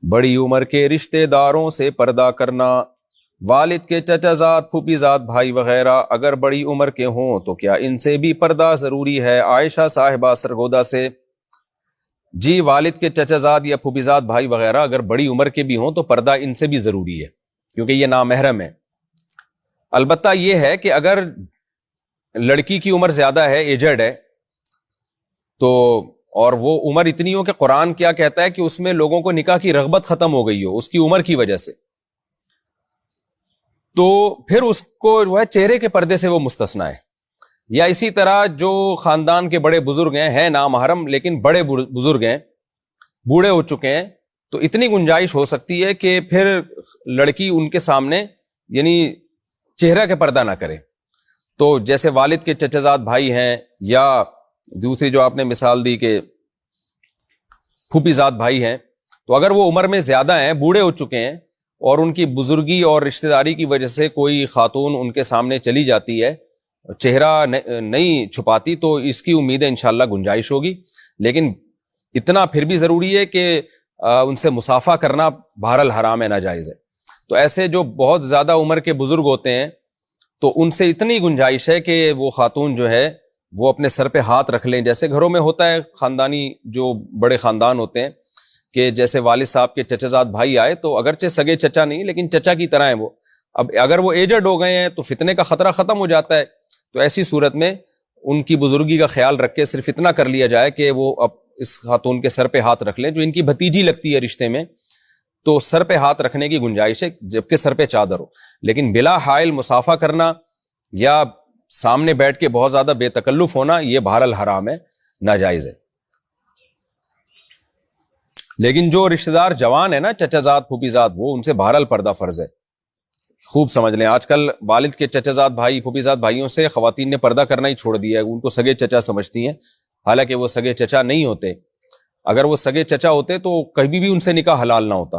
بڑی عمر کے رشتہ داروں سے پردہ کرنا، والد کے چچا زاد، پھوپھی زاد، بھائی وغیرہ اگر بڑی عمر کے ہوں تو کیا ان سے بھی پردہ ضروری ہے؟ عائشہ صاحبہ سرگودا سے۔ جی، والد کے چچا زاد یا پھوپھی زاد بھائی وغیرہ اگر بڑی عمر کے بھی ہوں تو پردہ ان سے بھی ضروری ہے، کیونکہ یہ نامحرم ہے۔ البتہ یہ ہے کہ اگر لڑکی کی عمر زیادہ ہے، ایجڈ ہے، تو اور وہ عمر اتنی ہو کہ قرآن کیا کہتا ہے کہ اس میں لوگوں کو نکاح کی رغبت ختم ہو گئی ہو اس کی عمر کی وجہ سے، تو پھر اس کو جو ہے چہرے کے پردے سے وہ مستثنا ہے۔ یا اسی طرح جو خاندان کے بڑے بزرگ ہیں نامحرم لیکن بڑے بزرگ ہیں، بوڑھے ہو چکے ہیں، تو اتنی گنجائش ہو سکتی ہے کہ پھر لڑکی ان کے سامنے یعنی چہرہ کے پردہ نہ کرے۔ تو جیسے والد کے چچا زاد بھائی ہیں، یا دوسری جو آپ نے مثال دی کہ پھوپھی زاد بھائی ہیں، تو اگر وہ عمر میں زیادہ ہیں، بوڑھے ہو چکے ہیں، اور ان کی بزرگی اور رشتہ داری کی وجہ سے کوئی خاتون ان کے سامنے چلی جاتی ہے، چہرہ نہیں چھپاتی، تو اس کی امید ہے انشاءاللہ گنجائش ہوگی۔ لیکن اتنا پھر بھی ضروری ہے کہ ان سے مصافحہ کرنا بہرحال حرام ہے، ناجائز ہے۔ تو ایسے جو بہت زیادہ عمر کے بزرگ ہوتے ہیں تو ان سے اتنی گنجائش ہے کہ وہ خاتون جو ہے وہ اپنے سر پہ ہاتھ رکھ لیں، جیسے گھروں میں ہوتا ہے، خاندانی جو بڑے خاندان ہوتے ہیں کہ جیسے والد صاحب کے چچا زاد بھائی آئے تو اگرچہ سگے چچا نہیں لیکن چچا کی طرح ہیں وہ، اب اگر وہ ایجڈ ہو گئے ہیں تو فتنے کا خطرہ ختم ہو جاتا ہے، تو ایسی صورت میں ان کی بزرگی کا خیال رکھ کے صرف اتنا کر لیا جائے کہ وہ اب اس خاتون کے سر پہ ہاتھ رکھ لیں جو ان کی بھتیجی لگتی ہے رشتے میں، تو سر پہ ہاتھ رکھنے کی گنجائش ہے جبکہ سر پہ چادر ہو۔ لیکن بلا حائل مصافحہ کرنا یا سامنے بیٹھ کے بہت زیادہ بے تکلف ہونا یہ بہرحال حرام ہے، ناجائز ہے۔ لیکن جو رشتہ دار جوان ہے نا، چچا زاد پھوپھی زاد، وہ ان سے بہرحال پردہ فرض ہے۔ خوب سمجھ لیں، آج کل والد کے چچا زاد بھائی پھوپھی زاد بھائیوں سے خواتین نے پردہ کرنا ہی چھوڑ دیا ہے، ان کو سگے چچا سمجھتی ہیں، حالانکہ وہ سگے چچا نہیں ہوتے۔ اگر وہ سگے چچا ہوتے تو کبھی بھی ان سے نکاح حلال نہ ہوتا۔